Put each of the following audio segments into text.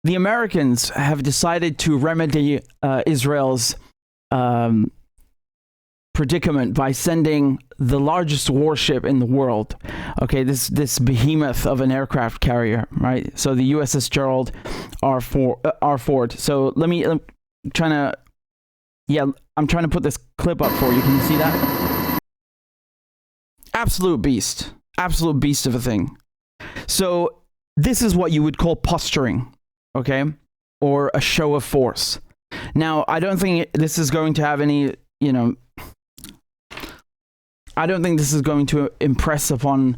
the Americans have decided to remedy Israel's predicament by sending the largest warship in the world. Okay, this behemoth of an aircraft carrier, right? So the USS Gerald R. Ford. So I'm trying to put this clip up for you. Can you see that? Absolute beast of a thing. So this is what you would call posturing, okay, or a show of force. Now, I don't think this is going to have any, I don't think this is going to impress upon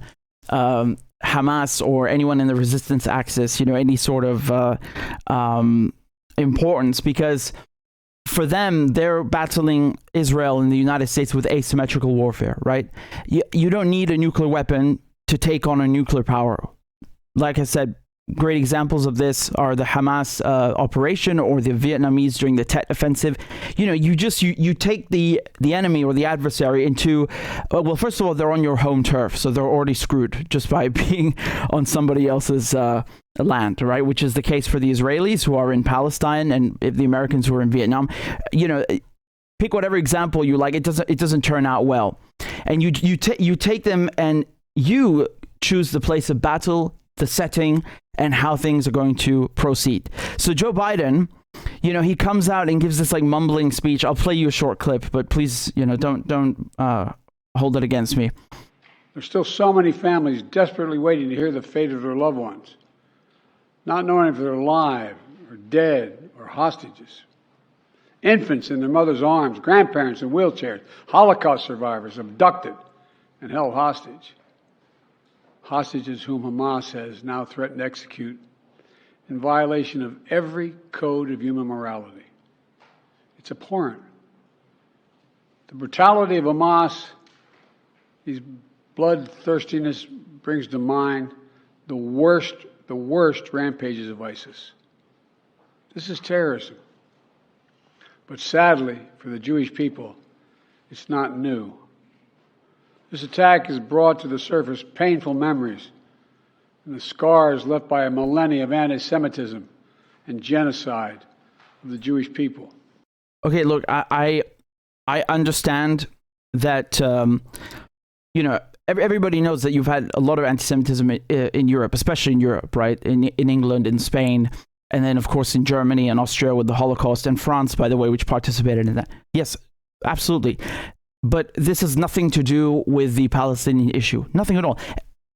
Hamas or anyone in the resistance axis, any sort of importance, because for them, they're battling Israel and the United States with asymmetrical warfare, right? You don't need a nuclear weapon to take on a nuclear power. Like I said, great examples of this are the Hamas operation or the Vietnamese during the Tet Offensive. You take the enemy or the adversary into, well, first of all, they're on your home turf, so they're already screwed just by being on somebody else's land, right? Which is the case for the Israelis who are in Palestine and the Americans who are in Vietnam. Pick whatever example you like. It doesn't turn out well, and you take them and you choose the place of battle, the setting, and how things are going to proceed. So Joe Biden, he comes out and gives this mumbling speech. I'll play you a short clip, but please, don't hold it against me. There's still so many families desperately waiting to hear the fate of their loved ones, not knowing if they're alive or dead or hostages. Infants in their mother's arms, grandparents in wheelchairs, Holocaust survivors abducted and held hostage. Hostages whom Hamas has now threatened to execute in violation of every code of human morality. It's abhorrent. The brutality of Hamas, these bloodthirstiness brings to mind the worst rampages of ISIS. This is terrorism. But sadly, for the Jewish people, it's not new. This attack has brought to the surface painful memories and the scars left by a millennia of anti-Semitism and genocide of the Jewish people. Okay, look, I understand that, everybody knows that you've had a lot of anti-Semitism in Europe, especially in Europe, right? In England, in Spain, and then, of course, in Germany and Austria with the Holocaust, and France, by the way, which participated in that. Yes, absolutely. But this has nothing to do with the Palestinian issue. Nothing at all.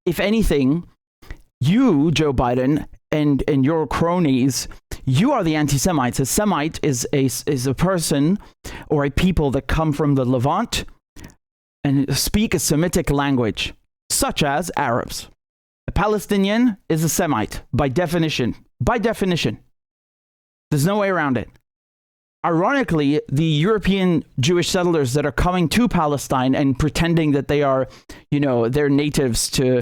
If anything, you, Joe Biden, and your cronies, you are the anti-Semites. A Semite is a person or a people that come from the Levant and speak a Semitic language, such as Arabs. A Palestinian is a Semite, by definition. By definition. There's no way around it. Ironically, the European Jewish settlers that are coming to Palestine and pretending that they are, they're natives to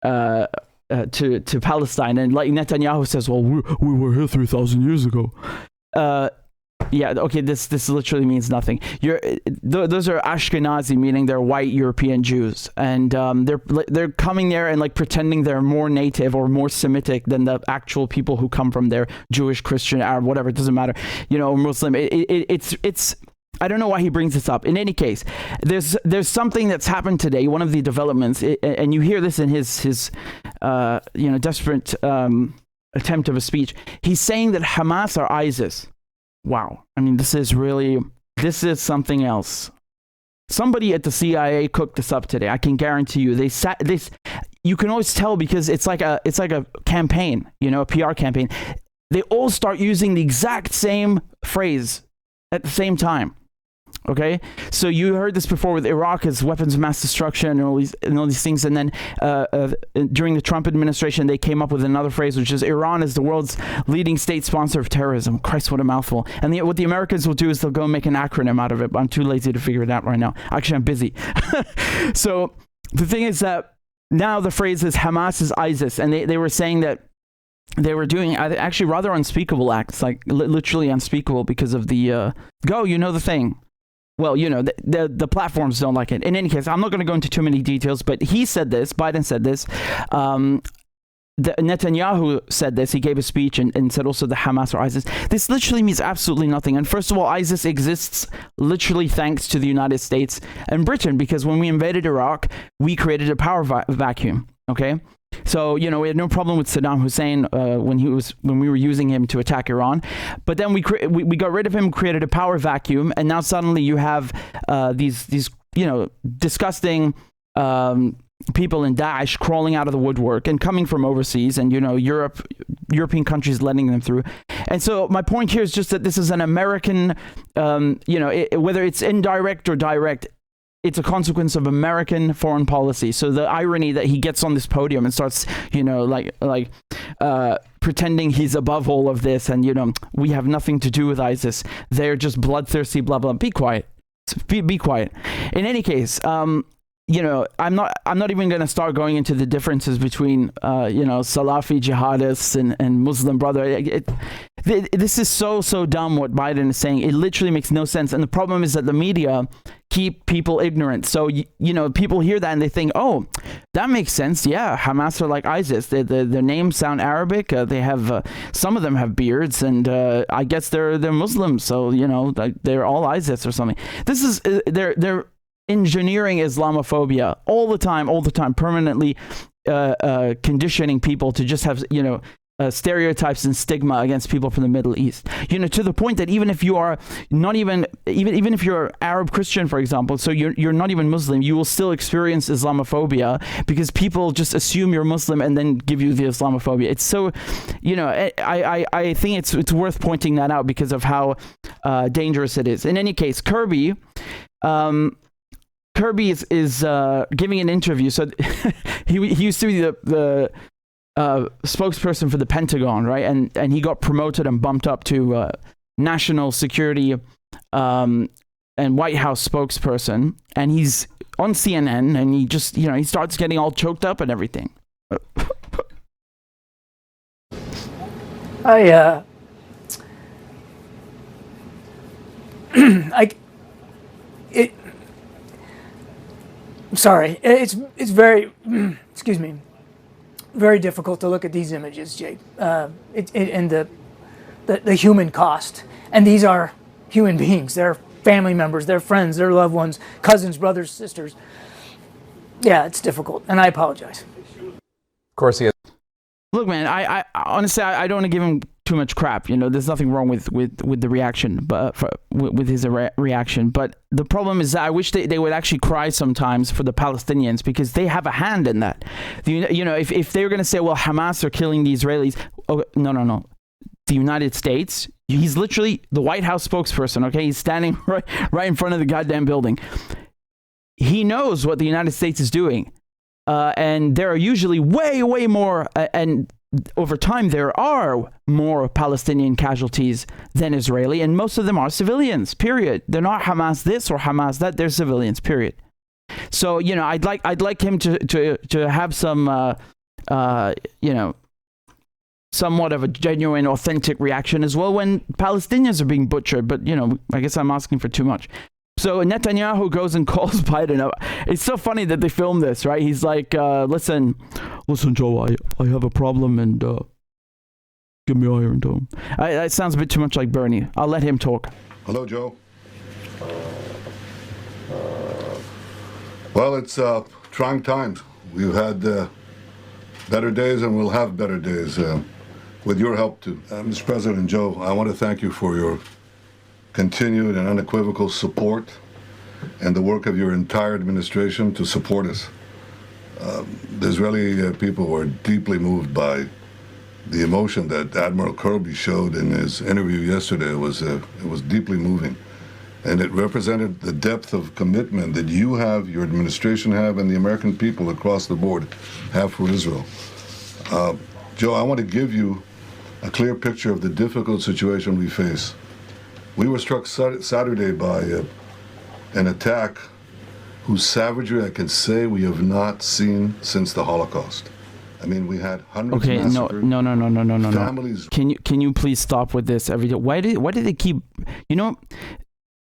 Palestine, and like Netanyahu says, well, we were here 3,000 years ago. This literally means nothing. Those are Ashkenazi, meaning they're white European Jews, and they're coming there and pretending they're more native or more Semitic than the actual people who come from there, Jewish, Christian, Arab, whatever. It doesn't matter, or Muslim. It's. I don't know why he brings this up. In any case, there's something that's happened today. One of the developments, and you hear this in his desperate attempt of a speech. He's saying that Hamas are ISIS. Wow. I mean, this is something else. Somebody at the CIA cooked this up today. I can guarantee you. You can always tell because it's like a campaign, a PR campaign. They all start using the exact same phrase at the same time. Okay, so you heard this before with Iraq as weapons of mass destruction and all these things, and then during the Trump administration, they came up with another phrase, which is Iran is the world's leading state sponsor of terrorism. Christ, what a mouthful! And what the Americans will do is they'll go and make an acronym out of it. But I'm too lazy to figure it out right now. Actually, I'm busy. So the thing is that now the phrase is Hamas is ISIS, and they were saying that they were doing actually rather unspeakable acts, literally unspeakable because of the the thing. Well, the platforms don't like it. In any case, I'm not going to go into too many details, but he said this, Biden said this, Netanyahu said this. He gave a speech and said also the Hamas or ISIS. This literally means absolutely nothing. And first of all, ISIS exists literally thanks to the United States and Britain, because when we invaded Iraq, we created a power vacuum. Okay, so we had no problem with Saddam Hussein when we were using him to attack Iran, but then we got rid of him, created a power vacuum, and now suddenly you have these disgusting people in Daesh crawling out of the woodwork and coming from overseas, and European countries letting them through. And so my point here is just that this is an American, whether it's indirect or direct, it's a consequence of American foreign policy. So the irony that he gets on this podium and starts, pretending he's above all of this, and we have nothing to do with ISIS. They're just bloodthirsty, blah blah. Be quiet. Be quiet. In any case, I'm not even going to start going into the differences between Salafi jihadists and Muslim Brotherhood. This is so dumb what Biden is saying. It literally makes no sense. And the problem is that the media keep people ignorant. So people hear that and they think, oh, that makes sense. Yeah, Hamas are like ISIS. Their names sound Arabic. They have some of them have beards, and I guess they're Muslims. So they're all ISIS or something. This is they're engineering Islamophobia all the time, permanently conditioning people to just have stereotypes and stigma against people from the Middle East, to the point that even if you are not even if you're Arab Christian, for example, so you're not even Muslim, you will still experience Islamophobia because people just assume you're Muslim and then give you the Islamophobia. It's so, I think it's worth pointing that out because of how dangerous it is. In any case, Kirby is giving an interview. So he used to be the spokesperson for the Pentagon, right? And he got promoted and bumped up to national security and White House spokesperson. And he's on CNN, and he just, he starts getting all choked up and everything. Sorry, it's very, excuse me, very difficult to look at these images, Jake, and the human cost. And these are human beings. They're family members, they're friends, they're loved ones, cousins, brothers, sisters. Yeah, it's difficult, and I apologize. Of course he is. Look, man, I honestly, I don't want to give him too much crap. There's nothing wrong with the reaction, but with his reaction. But the problem is that I wish they would actually cry sometimes for the Palestinians, because they have a hand in that. If they were going to say, well, Hamas are killing the Israelis, no. The United States, he's literally the White House spokesperson, okay? He's standing right in front of the goddamn building. He knows what the United States is doing. And there are usually way more, and over time there are more Palestinian casualties than Israeli, and most of them are civilians, period. They're not Hamas this or Hamas that, they're civilians, period. So, I'd like him to have some, somewhat of a genuine, authentic reaction as well when Palestinians are being butchered. But, I guess I'm asking for too much. So Netanyahu goes and calls Biden up. It's so funny that they filmed this, right? He's like, listen, Joe, I have a problem, and give me Iron Dome. That sounds a bit too much like Bernie. I'll let him talk. Hello, Joe. Well, it's trying times. We've had better days, and we'll have better days with your help, too. Mr. President Joe, I want to thank you for your continued and unequivocal support and the work of your entire administration to support us. The Israeli people were deeply moved by the emotion that Admiral Kirby showed in his interview yesterday. It was deeply moving, and it represented the depth of commitment that you have, your administration have, and the American people across the board have for Israel. Joe, I want to give you a clear picture of the difficult situation we face. We were struck Saturday by an attack whose savagery I can say we have not seen since the Holocaust. I mean, we had hundreds massacred. No. Families. Can you please stop with this every day? Why do they keep?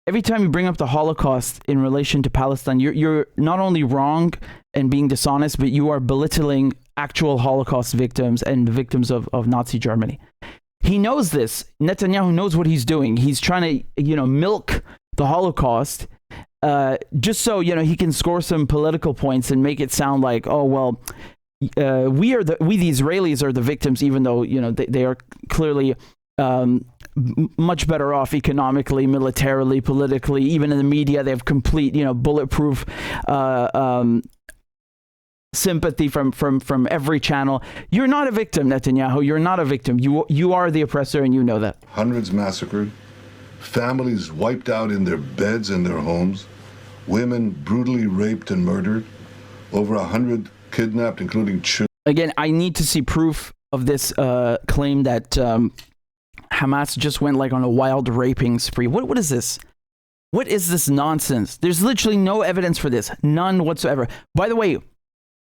Every time you bring up the Holocaust in relation to Palestine, you're not only wrong and being dishonest, but you are belittling actual Holocaust victims and victims of Nazi Germany. He knows this. Netanyahu knows what he's doing. He's trying to, milk the Holocaust just so, he can score some political points and make it sound like, oh, well, we the Israelis are the victims, even though, they are clearly much better off economically, militarily, politically, even in the media. They have complete, bulletproof sympathy from every channel. You're not a victim, Netanyahu. You're not a victim. You are the oppressor, and you know that. Hundreds massacred, families wiped out in their beds and their homes, women brutally raped and murdered, over 100 kidnapped, including children. Again, I need to see proof of this claim that Hamas just went like on a wild raping spree. What is this? What is this nonsense? There's literally no evidence for this. None whatsoever. By the way,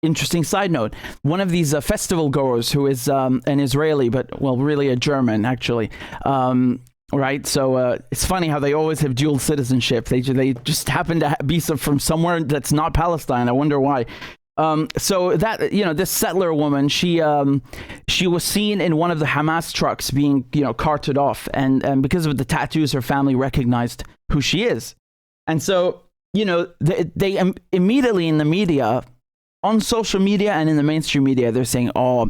interesting side note, one of these festival goers who is an Israeli, but really a German actually, right? So it's funny how they always have dual citizenship. They just happen to be from somewhere that's not Palestine. I wonder why. So that, this settler woman, she was seen in one of the Hamas trucks being, carted off, and because of the tattoos, her family recognized who she is. And so, they immediately in the media, on social media and in the mainstream media, they're saying, oh,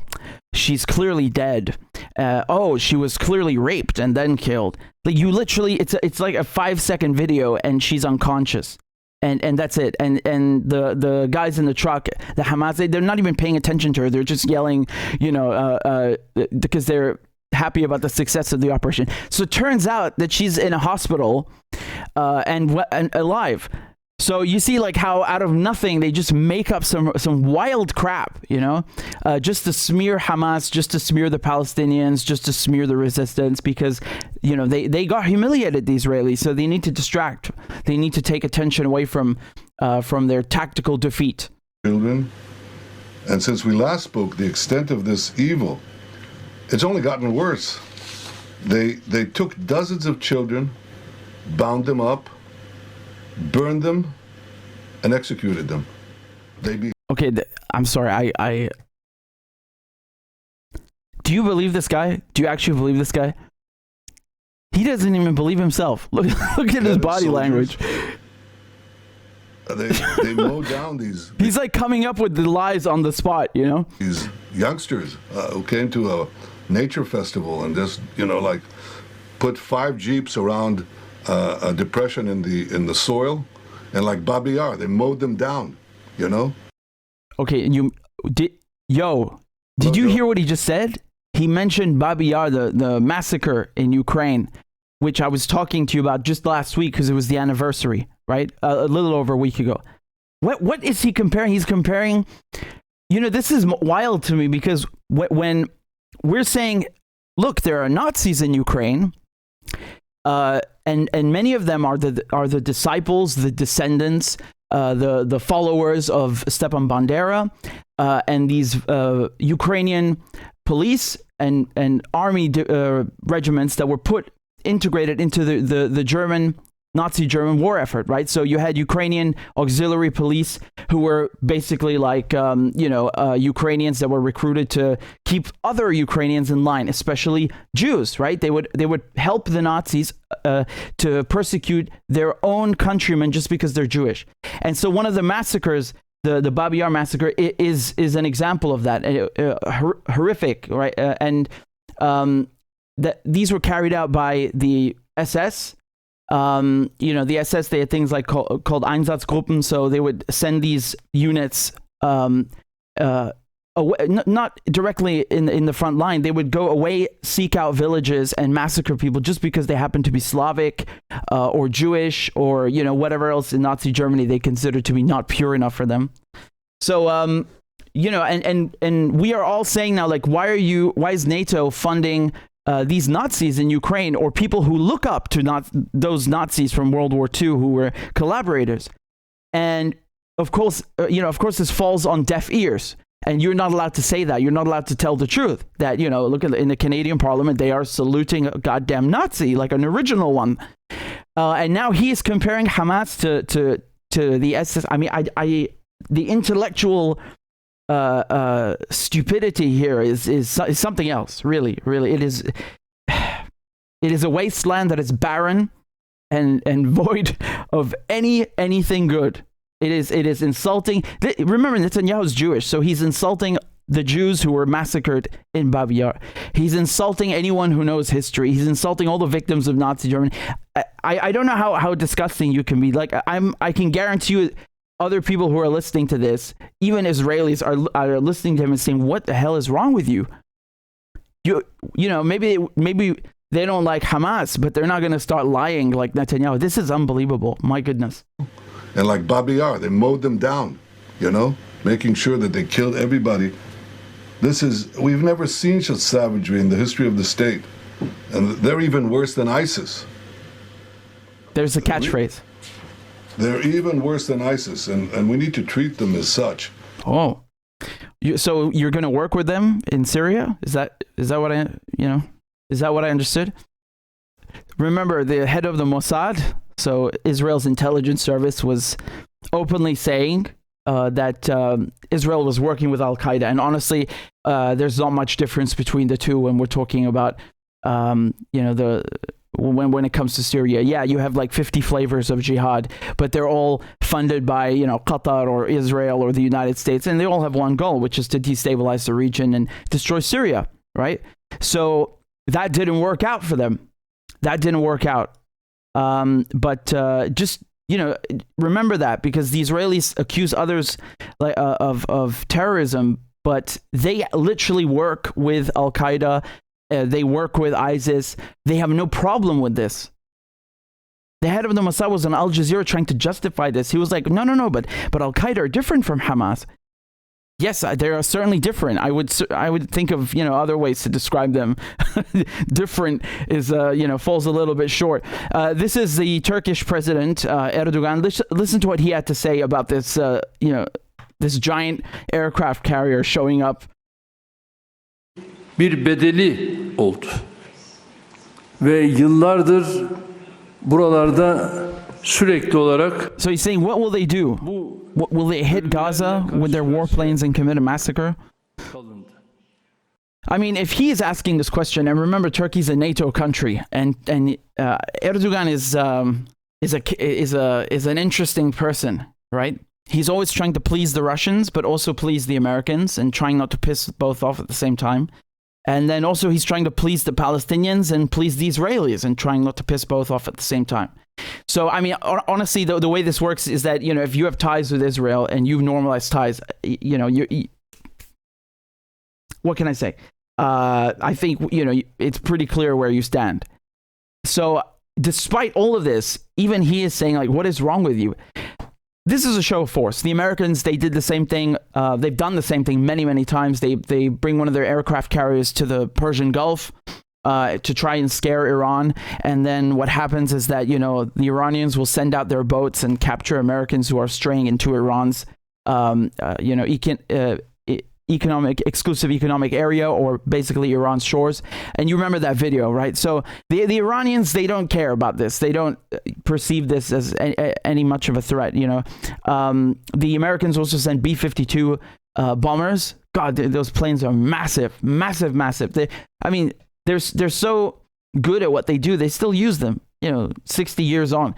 she's clearly dead. Oh, she was clearly raped and then killed. Like, you literally, it's like a 5-second video and she's unconscious. And that's it. And the guys in the truck, the Hamas, they're not even paying attention to her. They're just yelling, because they're happy about the success of the operation. So it turns out that she's in a hospital and alive. So you see like how out of nothing they just make up some wild crap, just to smear Hamas, just to smear the Palestinians, just to smear the resistance, because they got humiliated, the Israelis, so they need to distract. They need to take attention away from their tactical defeat. Children, and since we last spoke, the extent of this evil, it's only gotten worse. They took dozens of children, bound them up, burned them, and executed them. Okay, I'm sorry. I do you believe this guy? Do you actually believe this guy? He doesn't even believe himself. Look at his body language. They mow down these. He's like coming up with the lies on the spot, These youngsters who came to a nature festival and just, put 5 jeeps around a depression in the soil, and like Babi Yar, they mowed them down, Okay, and did you hear what he just said? He mentioned Babi Yar, the massacre in Ukraine, which I was talking to you about just last week because it was the anniversary, right? A little over a week ago. What is he comparing? He's comparing, this is wild to me, because when we're saying, look, there are Nazis in Ukraine, and many of them are the disciples, the descendants, the followers of Stepan Bandera, and these Ukrainian police and army regiments that were integrated into the German Nazi German war effort, right? So you had Ukrainian auxiliary police who were basically like, Ukrainians that were recruited to keep other Ukrainians in line, especially Jews, right? They would help the Nazis to persecute their own countrymen just because they're Jewish. And so one of the massacres, the Babi Yar massacre, is an example of that, horrific, right? That these were carried out by the SS. The SS, they had things like called Einsatzgruppen, so they would send these units away, not directly in the front line. They would go away, seek out villages, and massacre people just because they happen to be Slavic or Jewish or whatever else in Nazi Germany they considered to be not pure enough for them. So and we are all saying now, like, why is NATO funding these Nazis in Ukraine, or people who look up to those Nazis from World War II who were collaborators? And of course, this falls on deaf ears, and you're not allowed to say that. You're not allowed to tell the truth. That look at in the Canadian Parliament, they are saluting a goddamn Nazi, like an original one. And now he is comparing Hamas to the SS. I mean, the intellectual stupidity here is something else. Really, it is. It is a wasteland that is barren and void of anything good. It is insulting. Remember, Netanyahu's Jewish, so he's insulting the Jews who were massacred in Bab Yar. He's insulting anyone who knows history. He's insulting all the victims of Nazi Germany. I don't know how disgusting you can be. Like I can guarantee you, other people who are listening to this, even Israelis, are listening to him and saying, "What the hell is wrong with you?" You know, maybe they don't like Hamas, but they're not going to start lying like Netanyahu. This is unbelievable. My goodness. And like Bab Yar, they mowed them down, you know, making sure that they killed everybody. We've never seen such savagery in the history of the state. And they're even worse than ISIS. There's a catchphrase. They're even worse than ISIS, and we need to treat them as such. Oh. So you're going to work with them in Syria? Is that what is that what I understood? Remember, the head of the Mossad, so Israel's intelligence service, was openly saying that Israel was working with Al-Qaeda. And honestly, there's not much difference between the two when we're talking about, when it comes to Syria. Yeah, you have like 50 flavors of jihad, but they're all funded by, Qatar or Israel or the United States. And they all have one goal, which is to destabilize the region and destroy Syria, right? So that didn't work out for them. That didn't work out. But just, remember that, because the Israelis accuse others of terrorism, but they literally work with Al-Qaeda. They work with ISIS. They have no problem with this. The head of the Mossad was on Al Jazeera trying to justify this. He was like, no, but Al-Qaeda are different from Hamas. Yes, they are certainly different. I would think of other ways to describe them. Different is falls a little bit short. This is the Turkish president Erdogan. Listen to what he had to say about this this giant aircraft carrier showing up. Bir bedeli oldu. Ve yıllardır buralarda sürekli olarak. So he's saying, what will they do? Will they hit Gaza with their warplanes and commit a massacre? I mean, if he is asking this question, and remember, Turkey's a NATO country, and Erdogan is an interesting person, right? He's always trying to please the Russians, but also please the Americans, and trying not to piss both off at the same time. And then also he's trying to please the Palestinians and please the Israelis, and trying not to piss both off at the same time. So, I mean, honestly, the way this works is that, if you have ties with Israel and you've normalized ties, what can I say? I think, it's pretty clear where you stand. So despite all of this, even he is saying, like, what is wrong with you? This is a show of force. The Americans, they did the same thing. They've done the same thing many, many times. They bring one of their aircraft carriers to the Persian Gulf to try and scare Iran. And then what happens is that, the Iranians will send out their boats and capture Americans who are straying into Iran's, exclusive economic area, or basically Iran's shores. And you remember that video, right? So the Iranians, they don't care about this. They don't perceive this as any much of a threat. The Americans also sent B-52 bombers. God, those planes are massive. They're so good at what they do. They still use them, 60 years on.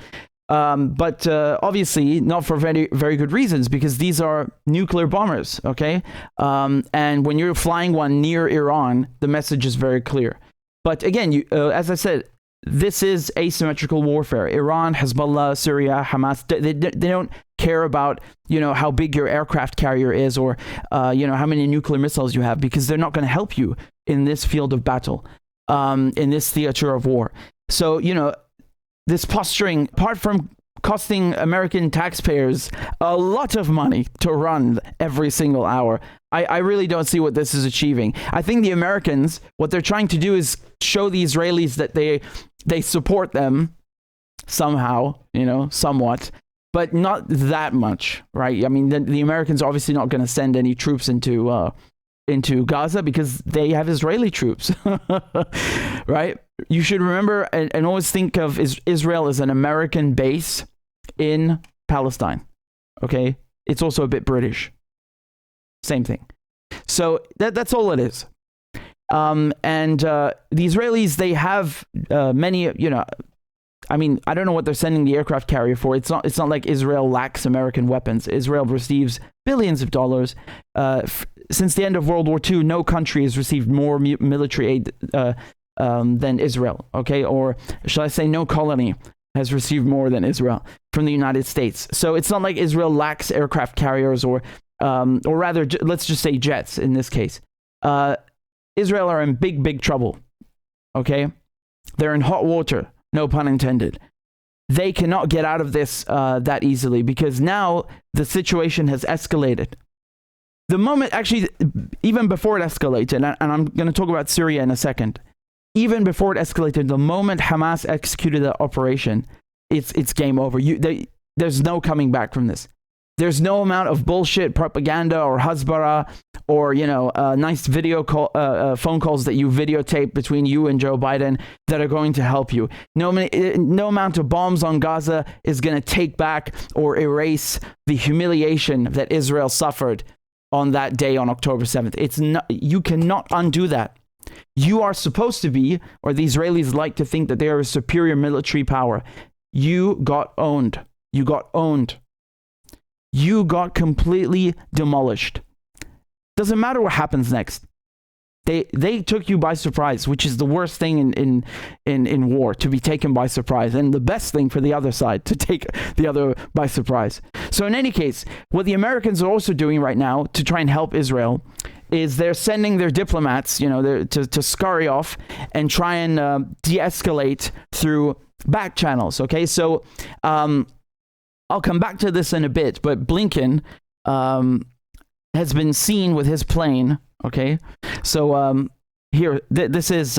But obviously not for very, very good reasons, because these are nuclear bombers, okay? And when you're flying one near Iran, the message is very clear. But again, as I said, this is asymmetrical warfare. Iran, Hezbollah, Syria, Hamas, they don't care about, how big your aircraft carrier is, or, how many nuclear missiles you have, because they're not going to help you in this field of battle, in this theater of war. So, this posturing, apart from costing American taxpayers a lot of money to run every single hour, I really don't see what this is achieving. I think the Americans, what they're trying to do is show the Israelis that they support them somehow, somewhat, but not that much, right? I mean, the Americans are obviously not going to send any troops into Gaza because they have Israeli troops, right? You should remember and always think of Israel as an American base in Palestine, okay? It's also a bit British. Same thing. So that's all it is. The Israelis, they have many, I mean, I don't know what they're sending the aircraft carrier for. It's not like Israel lacks American weapons. Israel receives billions of dollars. Since the end of World War II, no country has received more military aid than Israel, okay? Or shall I say no colony has received more than Israel from the United States. So it's not like Israel lacks aircraft carriers or rather, let's just say jets in this case. Israel are in big trouble, okay? They're in hot water, no pun intended. They cannot get out of this that easily because now the situation has escalated. The moment, actually, even before it escalated, and I'm going to talk about Syria in a second, even before it escalated, the moment Hamas executed that operation, it's game over. There's no coming back from this. There's no amount of bullshit propaganda or Hasbara or, nice video phone calls that you videotape between you and Joe Biden that are going to help you. No amount of bombs on Gaza is going to take back or erase the humiliation that Israel suffered on that day on October 7th. You cannot undo that. You are supposed to be, or the Israelis like to think that they are a superior military power. You got owned. You got owned. You got completely demolished. Doesn't matter what happens next. They took you by surprise, which is the worst thing in war, to be taken by surprise, and the best thing for the other side, to take the other by surprise. So in any case, what the Americans are also doing right now to try and help Israel is they're sending their diplomats, to scurry off and try and de-escalate through back channels. Okay, so I'll come back to this in a bit, but Blinken has been seen with his plane. Okay, so here, this is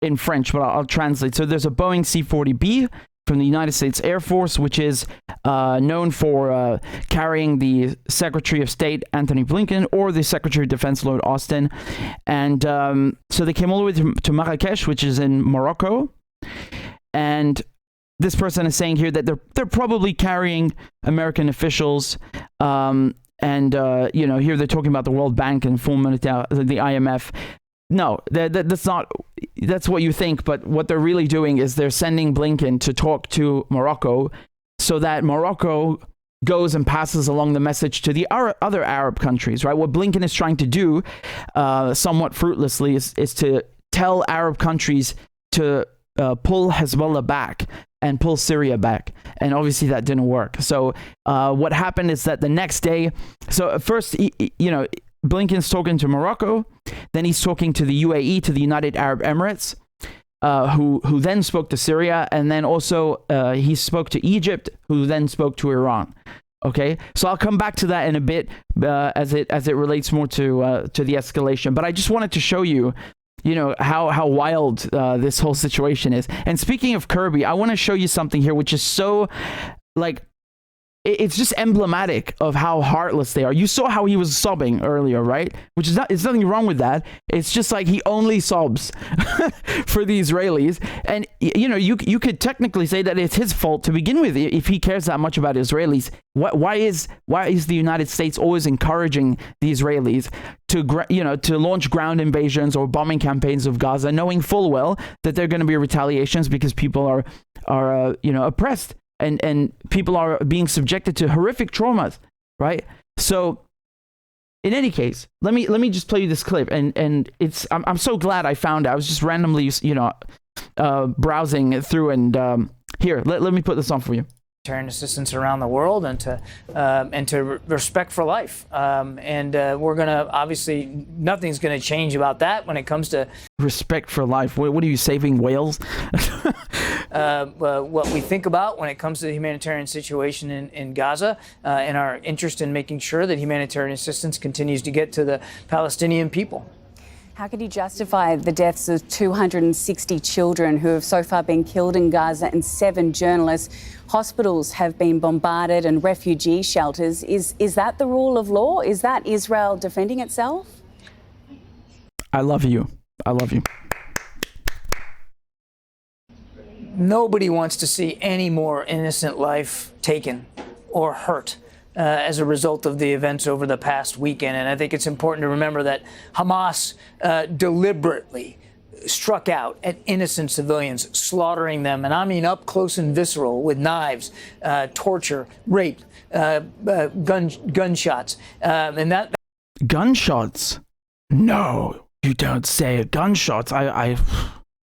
in French, but I'll translate. So there's a Boeing C-40B from the United States Air Force, which is known for carrying the Secretary of State, Anthony Blinken, or the Secretary of Defense, Lloyd Austin. And so they came all the way to Marrakesh, which is in Morocco. And this person is saying here that they're probably carrying American officials. Here they're talking about the World Bank and Fund Monetaire, the IMF. No, that's not. That's what you think. But what they're really doing is they're sending Blinken to talk to Morocco, so that Morocco goes and passes along the message to the other Arab countries. Right. What Blinken is trying to do, somewhat fruitlessly, is to tell Arab countries to pull Hezbollah back and pull Syria back. And obviously that didn't work. So what happened is that the next day, so first, Blinken's talking to Morocco, then he's talking to the UAE, to the United Arab Emirates, who then spoke to Syria, and then also he spoke to Egypt, who then spoke to Iran. Okay, so I'll come back to that in a bit as it relates more to the escalation. But I just wanted to show you, how wild this whole situation is. And speaking of Kirby, I want to show you something here, which is so, it's just emblematic of how heartless they are. You saw how he was sobbing earlier, right? Which is it's nothing wrong with that. It's just like he only sobs for the Israelis. And, you could technically say that it's his fault to begin with if he cares that much about Israelis. Why is the United States always encouraging the Israelis to launch ground invasions or bombing campaigns of Gaza, knowing full well that there are going to be retaliations because people are oppressed and people are being subjected to horrific traumas, right? So in any case, let me just play you this clip, and I'm so glad I found it. I was just randomly browsing through, and here, let me put this on for you. Humanitarian assistance around the world, and to respect for life, we're gonna, obviously nothing's gonna change about that when it comes to respect for life. What are you, saving whales? What we think about when it comes to the humanitarian situation in Gaza, and our interest in making sure that humanitarian assistance continues to get to the Palestinian people. How could you justify the deaths of 260 children who have so far been killed in Gaza and 7 journalists? Hospitals have been bombarded and refugee shelters. Is that the rule of law? Is that Israel defending itself? I love you. I love you. Nobody wants to see any more innocent life taken or hurt. as a result of the events over the past weekend. And I think it's important to remember that Hamas deliberately struck out at innocent civilians, slaughtering them, and I mean up close and visceral, with knives, torture, rape, gunshots, and that. Gunshots? No, you don't say. Gunshots. I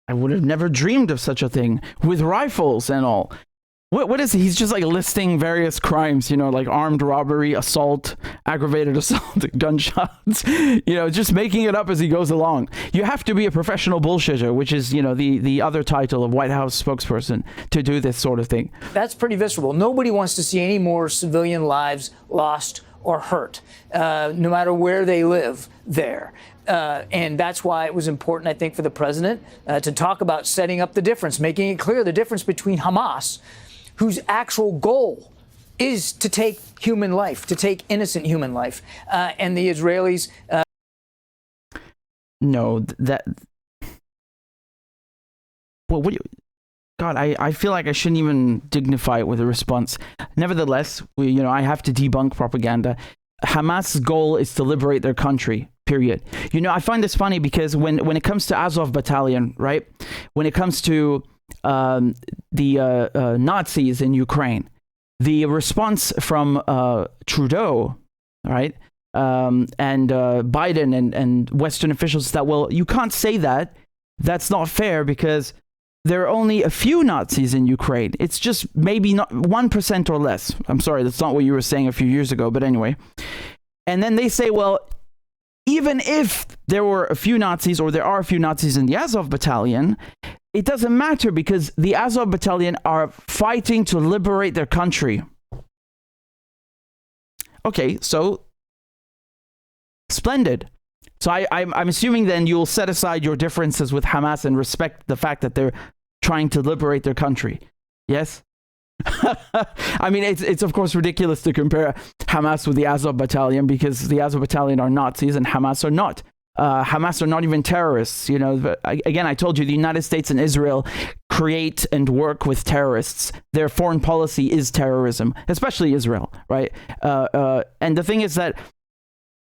would have never dreamed of such a thing, with rifles and all. What is he? He's just like listing various crimes, you know, like armed robbery, assault, aggravated assault, gunshots, you know, just making it up as he goes along. You have to be a professional bullshitter, which is, you know, the other title of White House spokesperson, to do this sort of thing. That's pretty visceral. Nobody wants to see any more civilian lives lost or hurt, no matter where they live there. And that's why it was important, I think, for the president to talk about setting up the difference, making it clear the difference between Hamas, whose actual goal is to take human life, to take innocent human life, and the Israelis. No, that. Well, what do you. God, I feel like I shouldn't even dignify it with a response. Nevertheless, I have to debunk propaganda. Hamas's goal is to liberate their country, period. You know, I find this funny because when it comes to Azov battalion, right? When it comes to the Nazis in Ukraine, the response from Trudeau, right, and Biden and Western officials is that, well, you can't say that. That's not fair because there are only a few Nazis in Ukraine. It's just maybe not 1% or less. I'm sorry, that's not what you were saying a few years ago, but anyway. And then they say, well, even if there were a few Nazis, or there are a few Nazis in the Azov battalion, it doesn't matter because the Azov battalion are fighting to liberate their country. Okay, so splendid. So I'm assuming then you'll set aside your differences with Hamas and respect the fact that they're trying to liberate their country. Yes? I mean, it's of course ridiculous to compare Hamas with the Azov battalion because the Azov battalion are Nazis and Hamas are not. Hamas are not even terrorists. You know, again, I told you the United States and Israel create and work with terrorists. Their foreign policy is terrorism, especially Israel, right? And the thing is that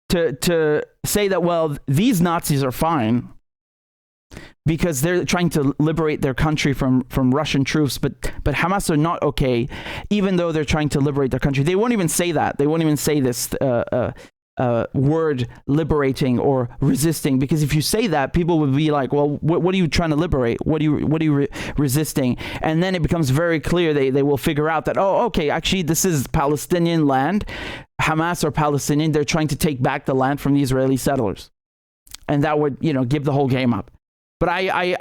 to say that, well, these Nazis are fine because they're trying to liberate their country from Russian troops, but Hamas are not okay, even though they're trying to liberate their country. They won't even say that. They won't even say this word liberating or resisting, because if you say that, people would be like, well, what are you trying to liberate? What are you resisting? And then it becomes very clear they will figure out that, oh, okay, actually this is Palestinian land. Hamas are Palestinian. They're trying to take back the land from the Israeli settlers. And that would, give the whole game up. But I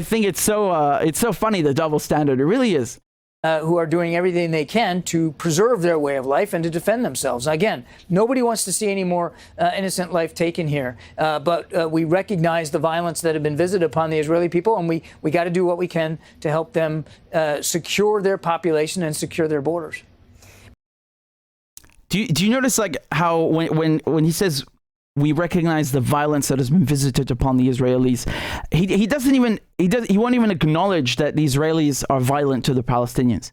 think it's so funny, the double standard. It really is. Who are doing everything they can to preserve their way of life and to defend themselves. Again, nobody wants to see any more innocent life taken here, but we recognize the violence that have been visited upon the Israeli people, and we got to do what we can to help them secure their population and secure their borders. Do you notice like how when he says we recognize the violence that has been visited upon the Israelis, he won't even acknowledge that the Israelis are violent to the Palestinians,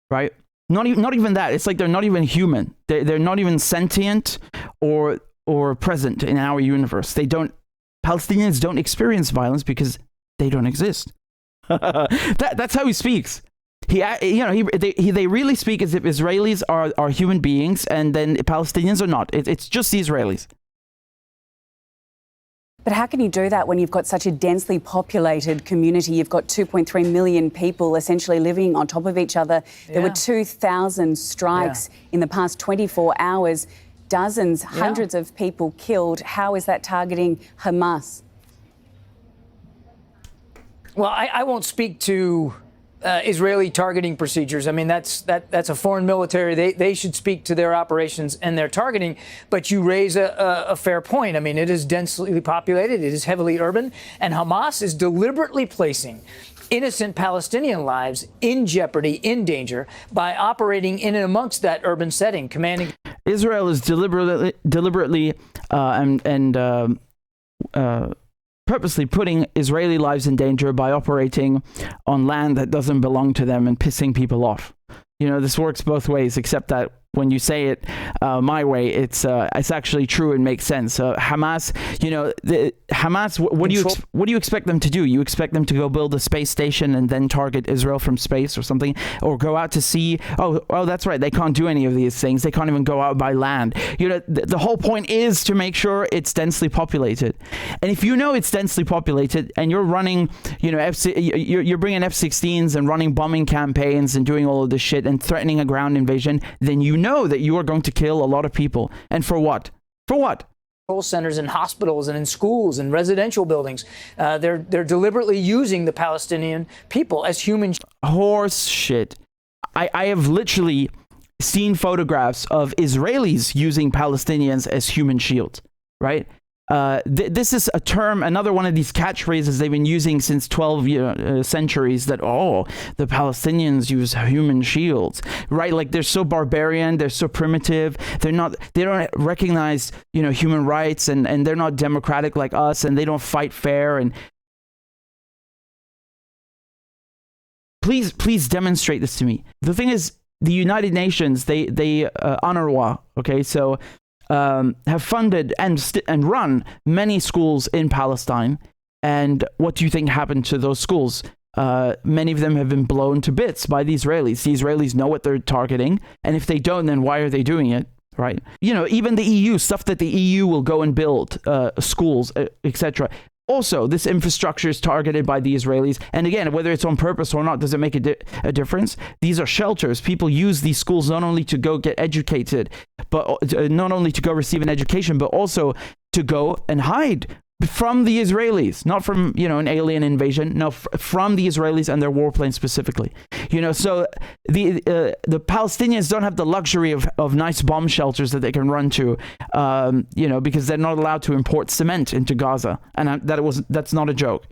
right? Not even that. It's like they're not even human. They're not even sentient or present in our universe. Palestinians don't experience violence because they don't exist. That's how he speaks. They really speak as if Israelis are human beings and then Palestinians are not. It's just the Israelis. But how can you do that when you've got such a densely populated community? You've got 2.3 million people essentially living on top of each other. Yeah. There were 2,000 strikes in the past 24 hours, dozens, hundreds of people killed. How is that targeting Hamas? Well, I won't speak to Israeli targeting procedures. I mean, that's a foreign military. They should speak to their operations and their targeting. But you raise a fair point. I mean, it is densely populated. It is heavily urban. And Hamas is deliberately placing innocent Palestinian lives in jeopardy, in danger, by operating in and amongst that urban setting, commanding. Israel is deliberately purposely putting Israeli lives in danger by operating on land that doesn't belong to them and pissing people off. This works both ways, except that when you say it my way, it's actually true and makes sense. Hamas, Hamas, what do you expect them to do? You expect them to go build a space station and then target Israel from space or something, or go out to sea? Oh, that's right. They can't do any of these things. They can't even go out by land. The whole point is to make sure it's densely populated. And if you know it's densely populated and you're running, you're bringing F-16s and running bombing campaigns and doing all of this shit and threatening a ground invasion, then you know that you are going to kill a lot of people. And for what? For what? Centers in hospitals and in schools and residential buildings. They're deliberately using the Palestinian people as human horse shit. I have literally seen photographs of Israelis using Palestinians as human shields, right? This is a term, another one of these catchphrases they've been using since 12 centuries, that, the Palestinians use human shields, right? Like, they're so barbarian, they're so primitive, they don't recognize, human rights, and they're not democratic like us, and they don't fight fair. And please demonstrate this to me. The thing is, the United Nations, they UNRWA, okay, so have funded and run many schools in Palestine. And what do you think happened to those schools? Many of them have been blown to bits by the Israelis. The Israelis know what they're targeting, and if they don't, then why are they doing it, right? Even the EU, stuff that the EU will go and build, schools, etc. Also, this infrastructure is targeted by the Israelis. And again, whether it's on purpose or not, does it make a difference? These are shelters. People use these schools not only to go get educated, but not only to go receive an education, but also to go and hide from the Israelis, not from, an alien invasion. No, from the Israelis and their warplanes specifically. So the Palestinians don't have the luxury of nice bomb shelters that they can run to, because they're not allowed to import cement into Gaza. And that's not a joke.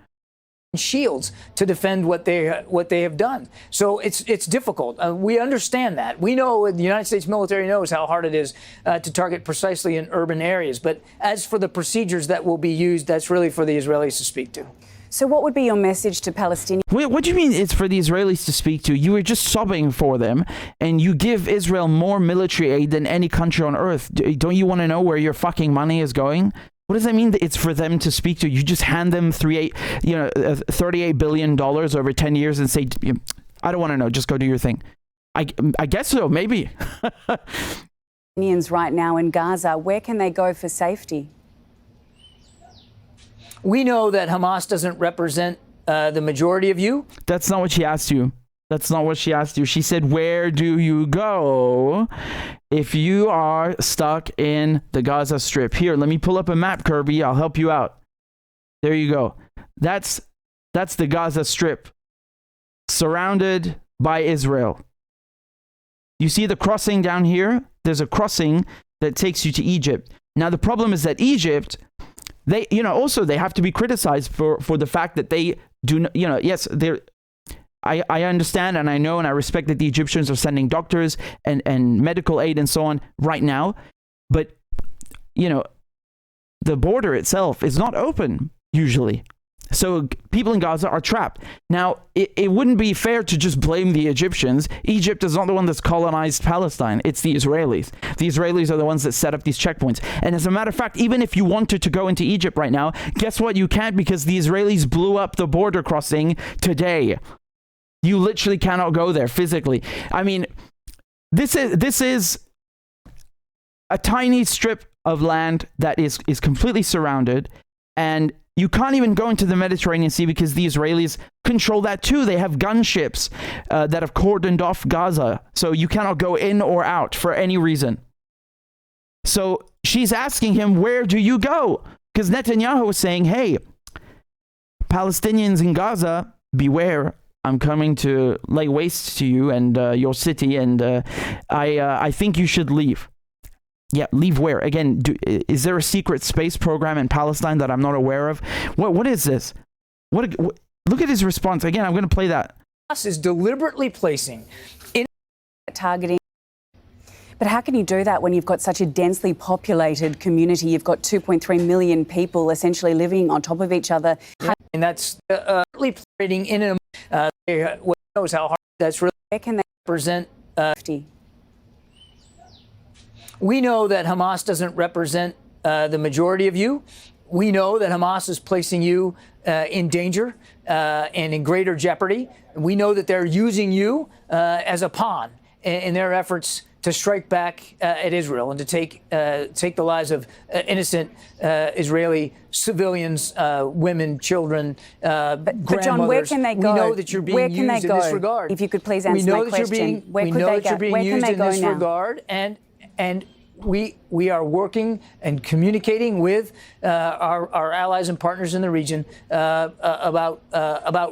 Shields to defend what they have done. So it's difficult. We understand that. We know the United States military knows how hard it is to target precisely in urban areas. But as for the procedures that will be used, that's really for the Israelis to speak to. So what would be your message to Palestinians? Wait, what do you mean it's for the Israelis to speak to? You were just sobbing for them, and you give Israel more military aid than any country on earth. Don't you want to know where your fucking money is going? What does that mean that it's for them to speak to? You just hand them $38 billion over 10 years and say, I don't want to know, just go do your thing. I guess so, maybe. Right now in Gaza, where can they go for safety? We know that Hamas doesn't represent the majority of you. That's not what she asked you. That's not what she asked you. She said, where do you go if you are stuck in the Gaza Strip? Here, let me pull up a map, Kirby. I'll help you out. There you go. That's the Gaza Strip, surrounded by Israel. You see the crossing down here? There's a crossing that takes you to Egypt. Now, the problem is that Egypt, they have to be criticized for the fact that they do, yes, they're, I understand and I know and I respect that the Egyptians are sending doctors and medical aid and so on right now. But, the border itself is not open usually. So people in Gaza are trapped. Now, it wouldn't be fair to just blame the Egyptians. Egypt is not the one that's colonized Palestine. It's the Israelis. The Israelis are the ones that set up these checkpoints. And as a matter of fact, even if you wanted to go into Egypt right now, guess what? You can't, because the Israelis blew up the border crossing today. You literally cannot go there physically. I mean, this is a tiny strip of land that is completely surrounded, and you can't even go into the Mediterranean Sea because the Israelis control that too. They have gunships that have cordoned off Gaza, so you cannot go in or out for any reason. So she's asking him, where do you go? Because Netanyahu was saying, hey, Palestinians in Gaza, beware. I'm coming to lay waste to you and your city, and I think you should leave. Yeah, leave where? Again, is there a secret space program in Palestine that I'm not aware of? What is this? What look at his response. Again, I'm going to play that. Hamas is deliberately placing in targeting. But how can you do that when you've got such a densely populated community? You've got 2.3 million people essentially living on top of each other. And that's operating in a knows how hard that's really. Where can they represent? We know that Hamas doesn't represent the majority of you. We know that Hamas is placing you in danger and in greater jeopardy. We know that they're using you as a pawn in their efforts to strike back at Israel and to take the lives of innocent Israeli civilians, women, children, grandmothers. But John, where can they go? We know that you're being used in this regard. If you could please answer my question. We know that you're being used in this regard, and we are working and communicating with our allies and partners in the region about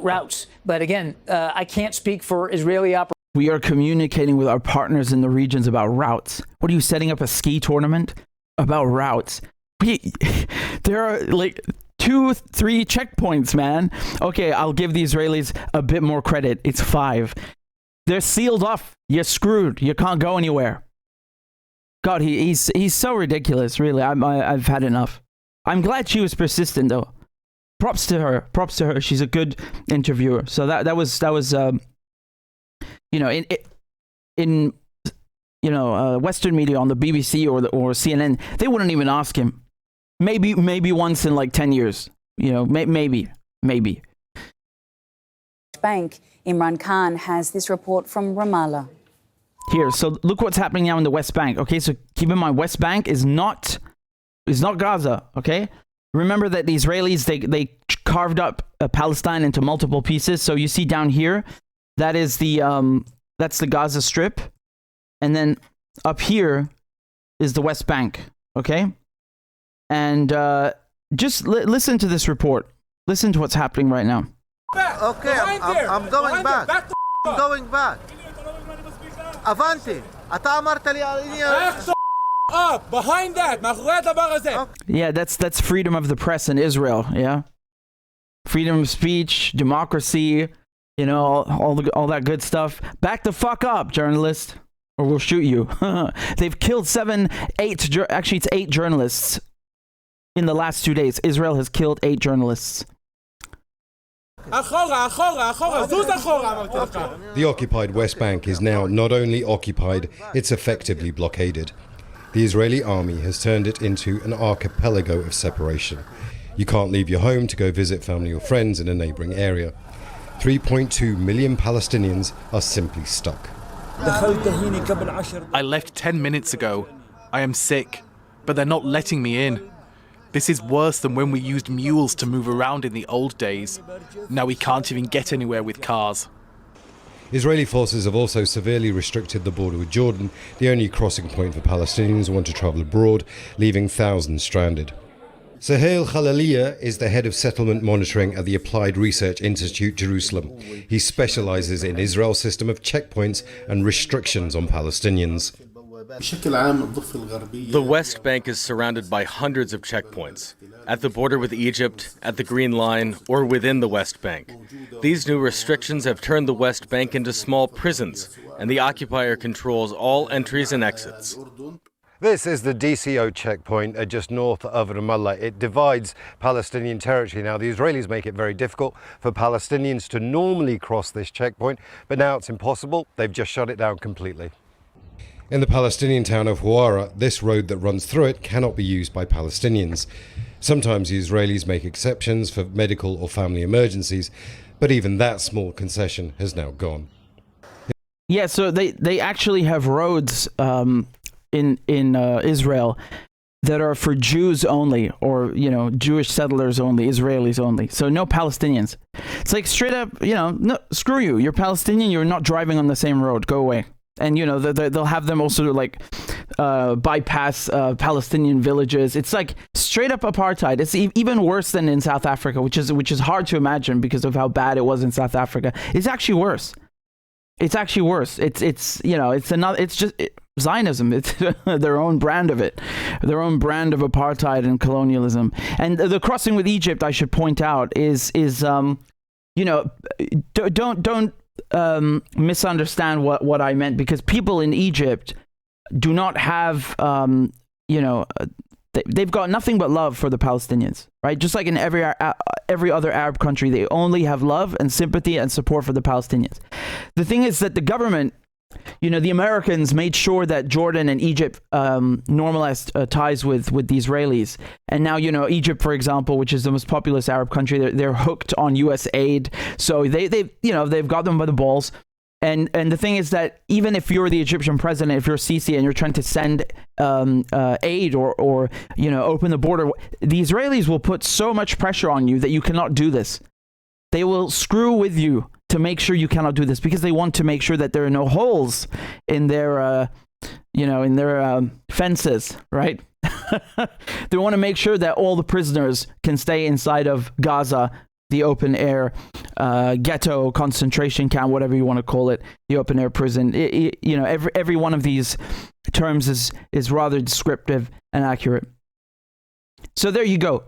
routes. But again, I can't speak for Israeli operations. We are communicating with our partners in the regions about routes. What are you setting up a ski tournament about routes? There are like 2-3 checkpoints, man. Okay, I'll give the Israelis a bit more credit. It's 5. They're sealed off. You're screwed. You can't go anywhere. God, he's so ridiculous. Really, I've had enough. I'm glad she was persistent though. Props to her. She's a good interviewer. So that was you know, in Western media on the BBC or CNN, they wouldn't even ask him. Maybe once in like 10 years. You know, maybe. Bank, Imran Khan has this report from Ramallah. Here, so look what's happening now in the West Bank. Okay, so keep in mind, West Bank is not Gaza. Okay, remember that the Israelis they carved up Palestine into multiple pieces. So you see down here, that is that's the Gaza Strip, and then up here is the West Bank. Okay, and just listen to this report. Listen to what's happening right now. Okay, I'm going back. I'm going back. Avanti. Up behind that. Yeah, that's freedom of the press in Israel. Yeah, freedom of speech, democracy. You know, all that good stuff. Back the fuck up, journalist, or we'll shoot you. They've killed 8 journalists in the last 2 days. Israel has killed 8 journalists. The occupied West Bank is now not only occupied, it's effectively blockaded. The Israeli army has turned it into an archipelago of separation. You can't leave your home to go visit family or friends in a neighboring area. 3.2 million Palestinians are simply stuck. I left 10 minutes ago. I am sick, but they're not letting me in. This is worse than when we used mules to move around in the old days. Now we can't even get anywhere with cars. Israeli forces have also severely restricted the border with Jordan, the only crossing point for Palestinians who want to travel abroad, leaving thousands stranded. Suhail Khalaliya is the head of settlement monitoring at the Applied Research Institute, Jerusalem. He specializes in Israel's system of checkpoints and restrictions on Palestinians. The West Bank is surrounded by hundreds of checkpoints, at the border with Egypt, at the Green Line, or within the West Bank. These new restrictions have turned the West Bank into small prisons, and the occupier controls all entries and exits. This is the DCO checkpoint just north of Ramallah. It divides Palestinian territory. Now, the Israelis make it very difficult for Palestinians to normally cross this checkpoint, but now it's impossible. They've just shut it down completely. In the Palestinian town of Huwara, this road that runs through it cannot be used by Palestinians. Sometimes the Israelis make exceptions for medical or family emergencies, but even that small concession has now gone. Yeah, so they actually have roads in Israel that are for Jews only, or Jewish settlers only, Israelis only. So no Palestinians. It's like straight up, no, screw you. You're Palestinian. You're not driving on the same road. Go away. And they'll have them also like bypass Palestinian villages. It's like straight up apartheid. It's even worse than in South Africa, which is hard to imagine because of how bad it was in South Africa. It's actually worse. It's just Zionism. It's their own brand of it, their own brand of apartheid and colonialism. And the crossing with Egypt, I should point out, is don't misunderstand what I meant, because people in Egypt do not have they've got nothing but love for the Palestinians, right? Just like in every other Arab country, they only have love and sympathy and support for the Palestinians. The thing is that the government you know, the Americans made sure that Jordan and Egypt normalized ties with the Israelis. And now, you know, Egypt, for example, which is the most populous Arab country, they're hooked on U.S. aid. So they've got them by the balls. And the thing is that even if you're the Egyptian president, if you're Sisi and you're trying to send aid or you know, open the border, the Israelis will put so much pressure on you that you cannot do this. They will screw with you to make sure you cannot do this, because they want to make sure that there are no holes in their fences, right? They want to make sure that all the prisoners can stay inside of Gaza, the open air ghetto, concentration camp, whatever you want to call it, the open air prison. You know, every one of these terms is rather descriptive and accurate. So there you go.